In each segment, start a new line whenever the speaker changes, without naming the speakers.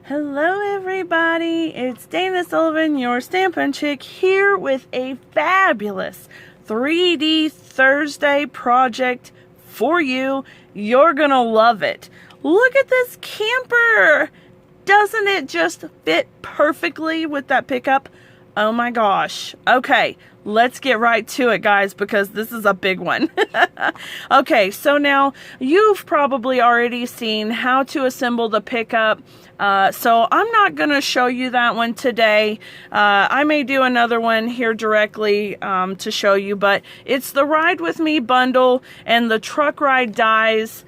Hello everybody, it's Dana Sullivan, your Stampin' Chick, here with a fabulous 3D Thursday project for you. You're gonna love it. Look at this camper! Doesn't it just fit perfectly with that pickup? Oh my gosh. Okay, let's get right to it, guys, because this is a big one. Okay, so now you've probably already seen how to assemble the pickup. So I'm not going to show you that one today. I may do another one here directly to show you, but it's the Ride With Me bundle and the truck ride dies.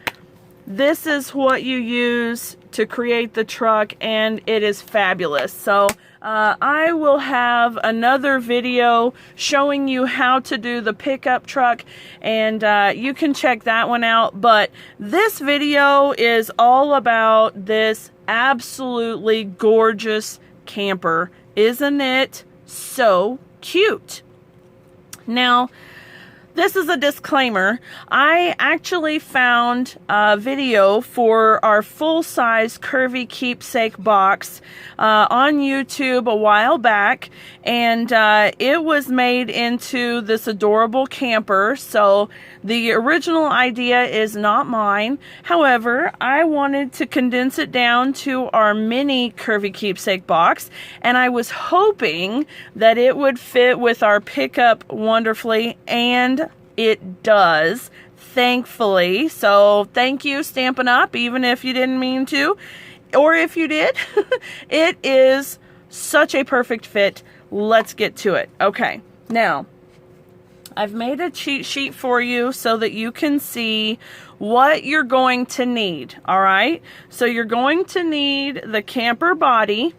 This is what you use to create the truck, and it is fabulous. So I will have another video showing you how to do the pickup truck, and you can check that one out. But this video is all about this absolutely gorgeous camper. Isn't it so cute? Now, this is a disclaimer. I actually found a video for our full-size Curvy Keepsake box on YouTube a while back, and it was made into this adorable camper. So the original idea is not mine. However, I wanted to condense it down to our mini Curvy Keepsake box, and I was hoping that it would fit with our pickup wonderfully, and it does, thankfully. So thank you, Stampin' Up, even if you didn't mean to, or if you did. It is such a perfect fit. Let's get to it. Okay, now I've made a cheat sheet for you so that you can see what you're going to need. All right, so you're going to need the camper body.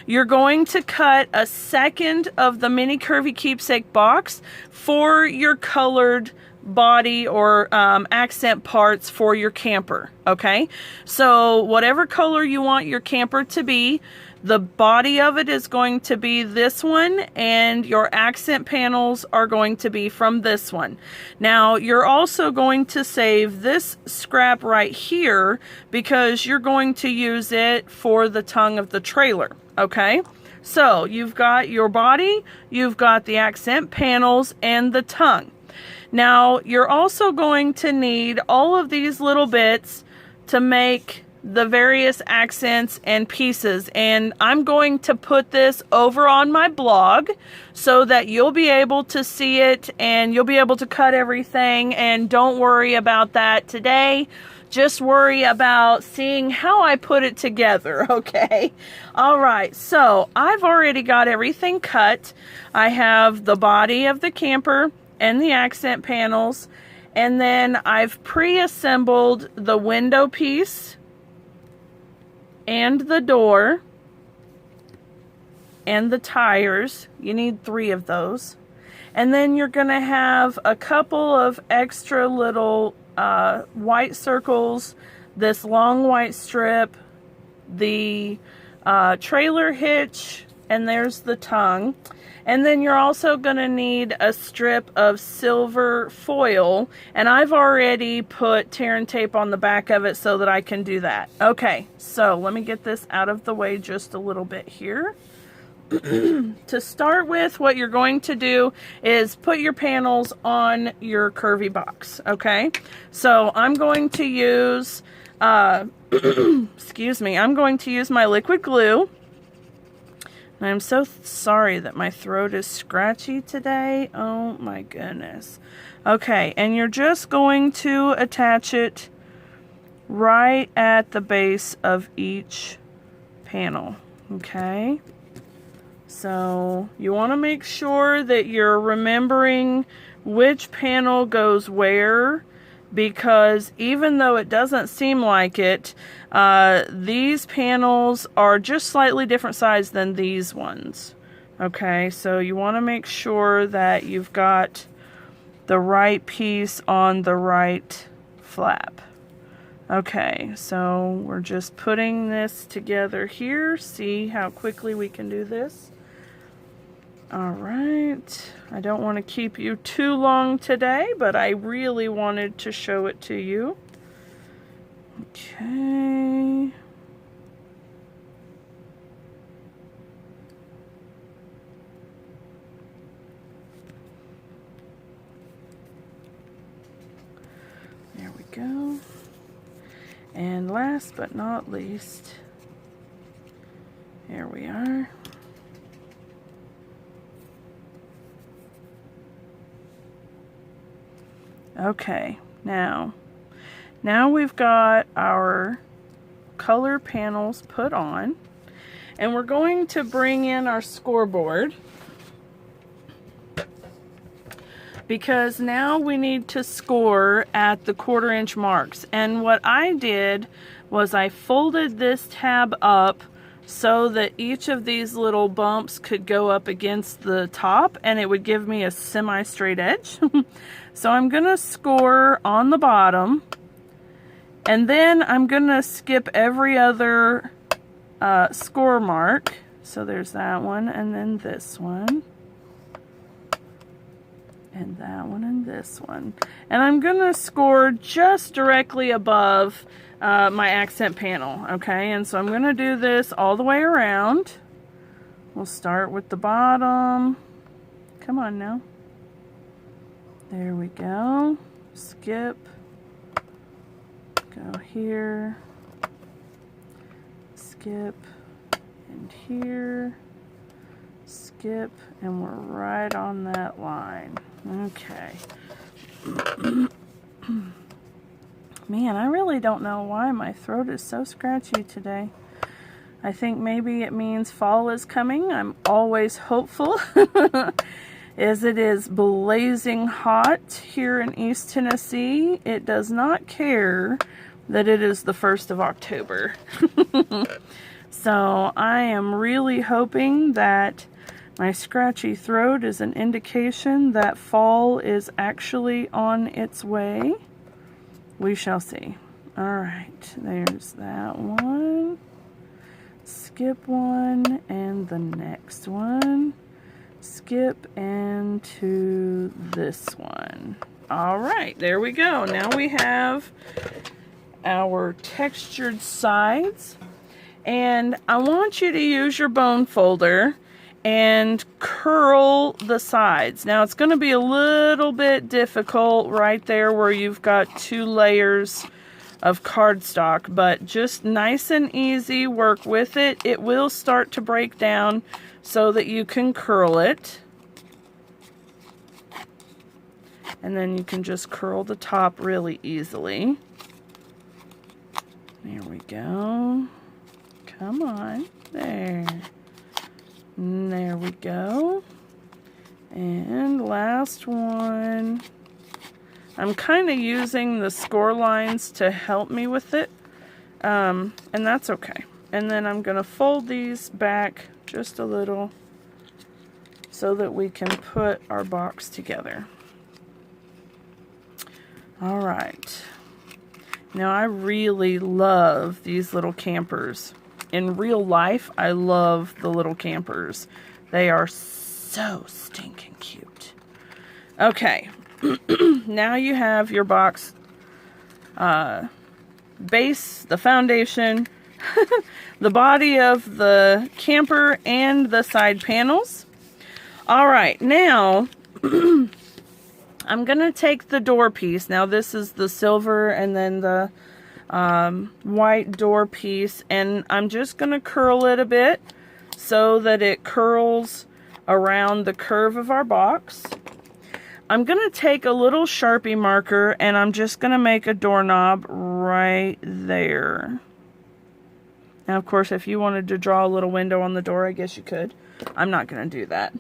You're going to cut a second of the mini Curvy Keepsake box for your colored body or accent parts for your camper, okay? So whatever color you want your camper to be, the body of it is going to be this one, and your accent panels are going to be from this one. Now, you're also going to save this scrap right here because you're going to use it for the tongue of the trailer, okay? So, you've got your body, you've got the accent panels, and the tongue. Now, you're also going to need all of these little bits to make the various accents and pieces, and I'm going to put this over on my blog so that you'll be able to see it and you'll be able to cut everything. And don't worry about that today, just worry about seeing how I put it together, okay? All right, so I've already got everything cut. I have the body of the camper and the accent panels, and then I've pre-assembled the window piece and the door and the tires. You need 3 of those. And then you're going to have a couple of extra little white circles, this long white strip, the trailer hitch, and there's the tongue. And then you're also going to need a strip of silver foil, and I've already put tear and tape on the back of it so that I can do that. Okay, so let me get this out of the way just a little bit here. To start with, what you're going to do is put your panels on your curvy box, okay? So I'm going to use, excuse me, I'm going to use my liquid glue. I'm so sorry that my throat is scratchy today. Oh my goodness. Okay, and you're just going to attach it right at the base of each panel, okay? So you want to make sure that you're remembering which panel goes where, because even though it doesn't seem like it, these panels are just slightly different size than these ones. Okay, so you want to make sure that you've got the right piece on the right flap. Okay, so we're just putting this together here. See how quickly we can do this. All right, I don't want to keep you too long today, but I really wanted to show it to you. Okay. And last but not least, here we are. Okay, now we've got our color panels put on, and we're going to bring in our scoreboard, because now we need to score at the 1/4 inch marks. And what I did was I folded this tab up so that each of these little bumps could go up against the top and it would give me a semi-straight edge. So I'm gonna score on the bottom, and then I'm gonna skip every other score mark. So there's that one, and then this one, and that one, and this one. And I'm gonna score just directly above my accent panel, okay? And so I'm gonna do this all the way around. We'll start with the bottom. Come on now. There we go. Skip. Go here. Skip. And here. Skip. And we're right on that line. Okay. Man, I really don't know why my throat is so scratchy today. I think maybe it means fall is coming. I'm always hopeful. As it is blazing hot here in East Tennessee, it does not care that it is the 1st of October. So I am really hoping that my scratchy throat is an indication that fall is actually on its way. We shall see. Alright, there's that one. Skip one, and the next one. Skip and to this one. Alright, there we go. Now we have our textured sides. And I want you to use your bone folder and curl the sides. Now it's going to be a little bit difficult right there where you've got 2 layers of cardstock, but just nice and easy, work with it. It will start to break down so that you can curl it. And then you can just curl the top really easily. There we go. Come on. There. And there we go. And last one. I'm kind of using the score lines to help me with it. And that's okay. And then I'm going to fold these back just a little so that we can put our box together. Alright. Now I really love these little campers. In real life, I love the little campers. They are so stinking cute. Okay. Now you have your box base, the foundation, the body of the camper, and the side panels. Alright, now I'm going to take the door piece. Now this is the silver and then the white door piece, and I'm just going to curl it a bit so that it curls around the curve of our box. I'm going to take a little Sharpie marker and I'm just going to make a doorknob right there. Now, of course, if you wanted to draw a little window on the door, I guess you could. I'm not going to do that.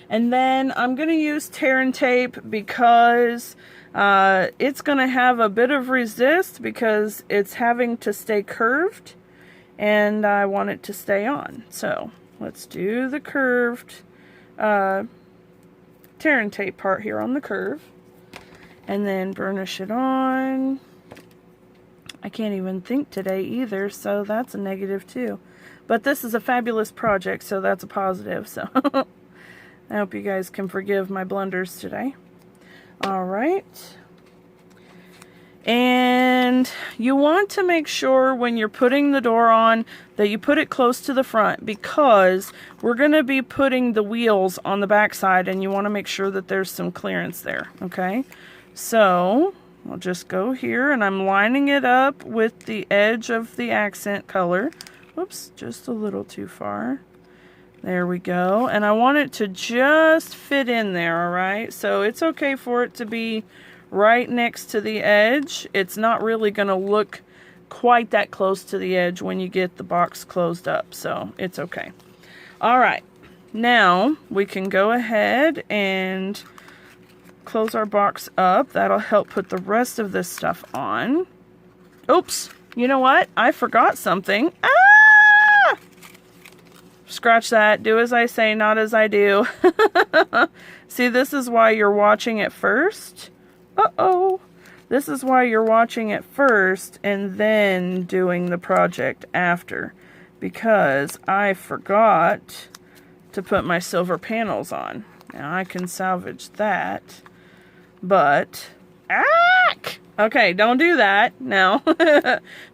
And then I'm going to use tear and tape because it's going to have a bit of resist because it's having to stay curved and I want it to stay on. So let's do the curved tear and tape part here on the curve and then burnish it on. I can't even think today either, so that's a negative too. But this is a fabulous project, so that's a positive. So I hope you guys can forgive my blunders today. Alright. And you want to make sure when you're putting the door on that you put it close to the front because we're going to be putting the wheels on the back side and you want to make sure that there's some clearance there, okay? So I'll just go here and I'm lining it up with the edge of the accent color. Whoops, just a little too far. There we go. And I want it to just fit in there, all right? So it's okay for it to be right next to the edge. It's not really going to look quite that close to the edge when you get the box closed up, so it's okay. All right, now we can go ahead and close our box up. That'll help put the rest of this stuff on. Oops, you know what? I forgot something. Ah! Scratch that. Do as I say, not as I do. See, this is why you're watching it first. Uh-oh. This is why you're watching it first and then doing the project after. Because I forgot to put my silver panels on. Now I can salvage that. But, okay, don't do that. Now,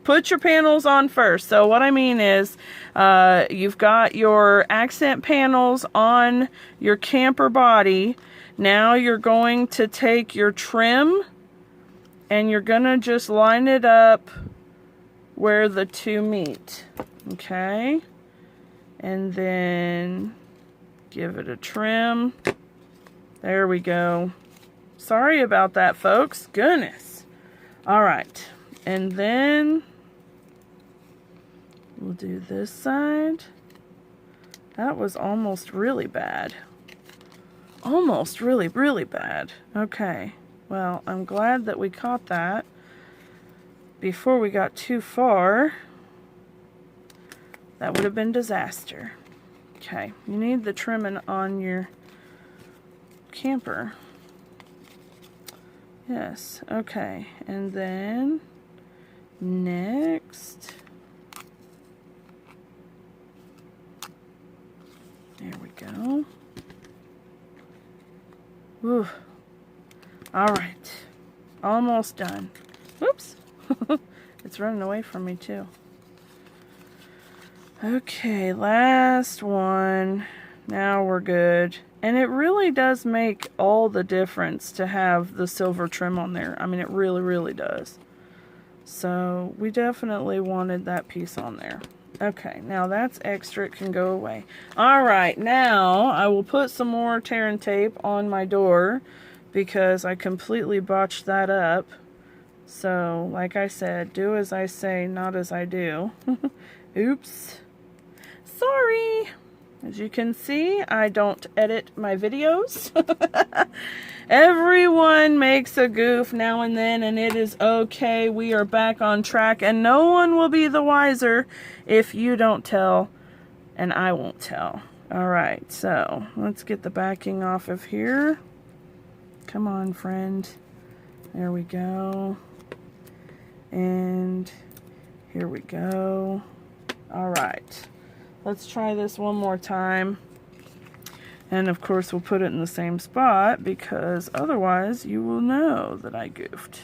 put your panels on first. So what I mean is, you've got your accent panels on your camper body. Now you're going to take your trim and you're going to just line it up where the two meet. Okay? And then give it a trim. There we go. Sorry about that, folks. Goodness. All right. And then we'll do this side. That was almost really bad. Almost really, really bad. Okay. Well, I'm glad that we caught that before we got too far. That would have been disaster. Okay. You need the trimming on your camper. Yes, okay, and then next, there we go. Whew. All right, almost done. Whoops, it's running away from me too. Okay, last one. Now we're good. And it really does make all the difference to have the silver trim on there. I mean, it really, really does. So we definitely wanted that piece on there. Okay, now that's extra. It can go away. All right, now I will put some more tear and tape on my door because I completely botched that up. So, like I said, do as I say, not as I do. Oops. Sorry. As you can see, I don't edit my videos. Everyone makes a goof now and then, and it is okay. We are back on track, and no one will be the wiser if you don't tell, and I won't tell. All right, so let's get the backing off of here. Come on, friend. There we go. And here we go. All right. Let's try this one more time. And of course we'll put it in the same spot because otherwise you will know that I goofed.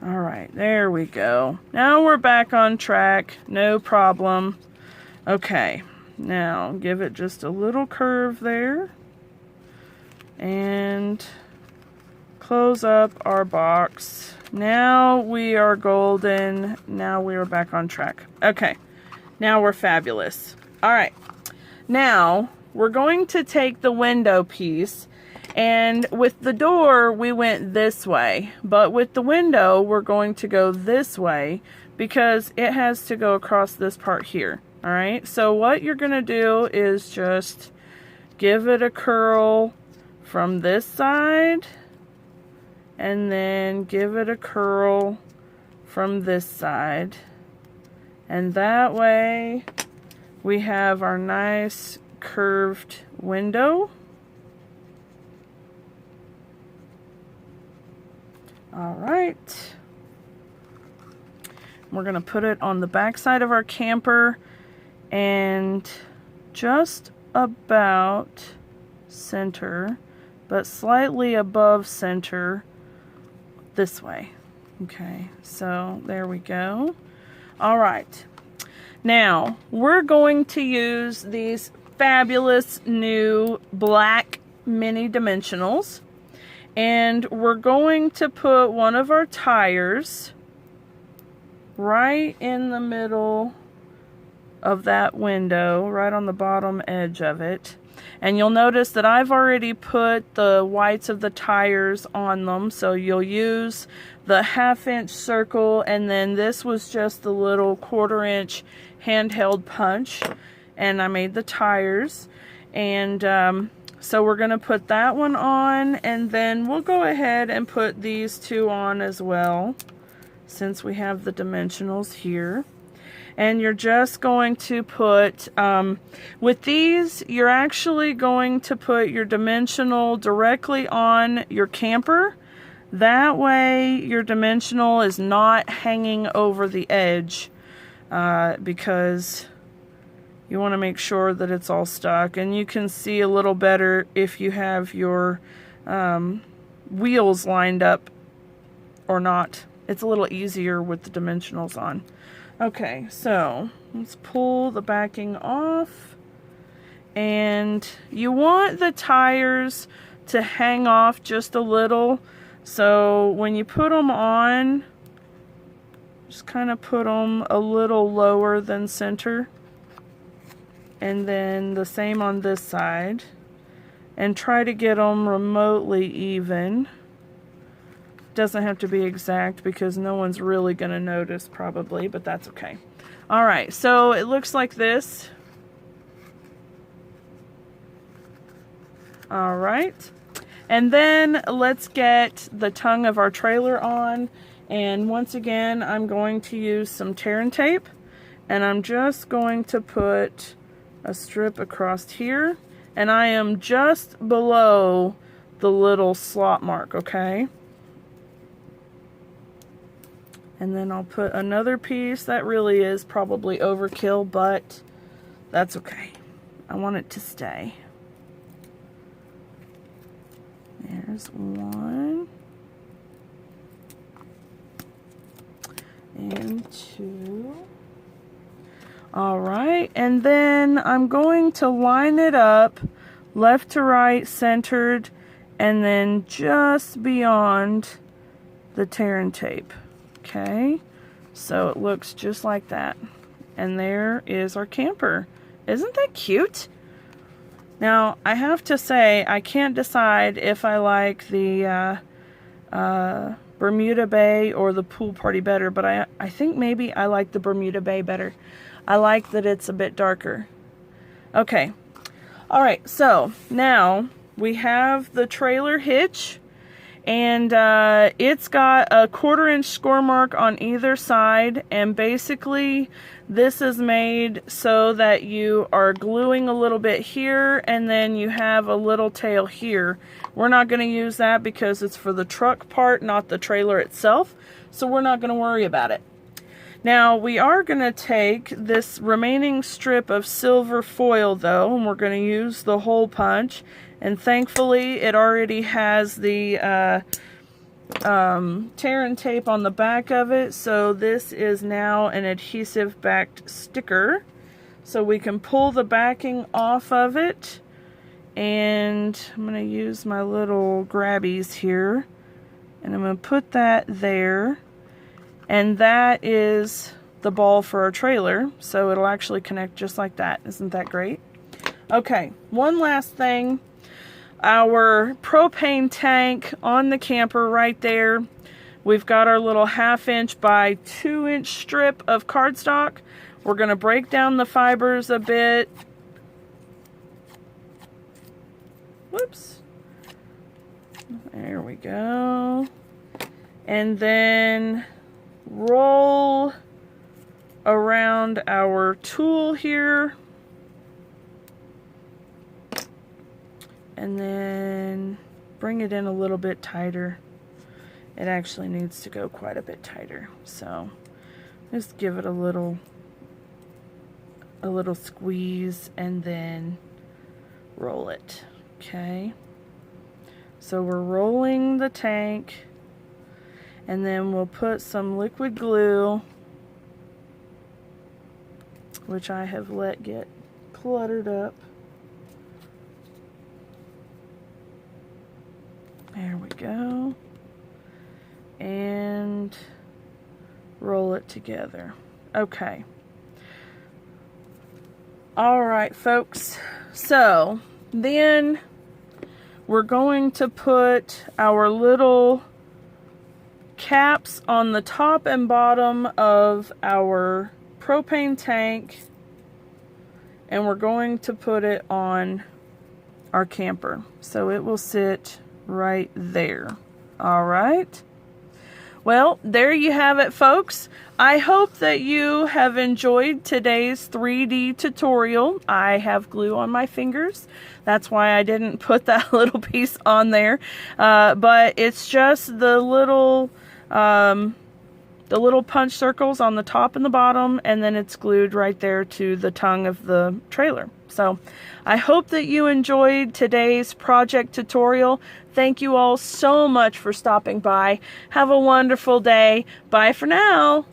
Alright, there we go. Now we're back on track. No problem. Okay, now give it just a little curve there. And close up our box. Now we are golden. Now we are back on track. Okay. Now we're fabulous. All right. Now we're going to take the window piece, and with the door we went this way, but with the window we're going to go this way because it has to go across this part here. All right. So what you're going to do is just give it a curl from this side and then give it a curl from this side. And that way we have our nice curved window. All right. We're going to put it on the back side of our camper and just about center, but slightly above center this way. Okay, so there we go. All right, now we're going to use these fabulous new black mini dimensionals, And we're going to put one of our tires right in the middle of that window, right on the bottom edge of it. And you'll notice that I've already put the whites of the tires on them, so you'll use the 1/2 inch circle, and then this was just the little 1/4 inch handheld punch, and I made the tires. And so we're going to put that one on, and then we'll go ahead and put these two on as well, since we have the dimensionals here. And you're just going to put, with these, you're actually going to put your dimensional directly on your camper. That way your dimensional is not hanging over the edge, because you want to make sure that it's all stuck. And you can see a little better if you have your wheels lined up or not. It's a little easier with the dimensionals on. Okay, so let's pull the backing off, and you want the tires to hang off just a little, so when you put them on, just kind of put them a little lower than center, and then the same on this side, and try to get them remotely even. Doesn't have to be exact because no one's really going to notice probably, but that's okay. Alright, so it looks like this. Alright, and then let's get the tongue of our trailer on, and once again I'm going to use some tear tape, and I'm just going to put a strip across here, and I am just below the little slot mark, okay? And then I'll put another piece. That really is probably overkill, but that's okay. I want it to stay. There's one. And two. Alright, and then I'm going to line it up left to right, centered, and then just beyond the tear and tape. Okay, so it looks just like that. And there is our camper. Isn't that cute? Now, I have to say, I can't decide if I like the Bermuda Bay or the pool party better, but I think maybe I like the Bermuda Bay better. I like that it's a bit darker. Okay, alright, so now we have the trailer hitch. And it's got a 1/4 inch score mark on either side, and basically this is made so that you are gluing a little bit here, and then you have a little tail here. We're not going to use that because it's for the truck part, not the trailer itself, so we're not going to worry about it. Now we are going to take this remaining strip of silver foil though, and we're going to use the hole punch. And thankfully, it already has the tear and tape on the back of it. So this is now an adhesive backed sticker. So we can pull the backing off of it. And I'm going to use my little grabbies here. And I'm going to put that there. And that is the ball for our trailer. So it'll actually connect just like that. Isn't that great? Okay, one last thing. Our propane tank on the camper right there. We've got our little 1/2 inch by 2 inch strip of cardstock. We're going to break down the fibers a bit. Whoops. There we go. And then roll around our tool here. And then bring it in a little bit tighter. It actually needs to go quite a bit tighter. So just give it a little squeeze and then roll it. Okay. So we're rolling the tank, and then we'll put some liquid glue, which I have let get cluttered up. There we go. And roll it together. Okay. Alright, folks. So, then we're going to put our little caps on the top and bottom of our propane tank, and we're going to put it on our camper, so it will sit right there. Alright, well, there you have it, folks. I hope that you have enjoyed today's 3D tutorial. I have glue on my fingers, that's why I didn't put that little piece on there, but it's just the little punch circles on the top and the bottom, and then it's glued right there to the tongue of the trailer. So I hope that you enjoyed today's project tutorial. Thank you all so much for stopping by. Have a wonderful day. Bye for now.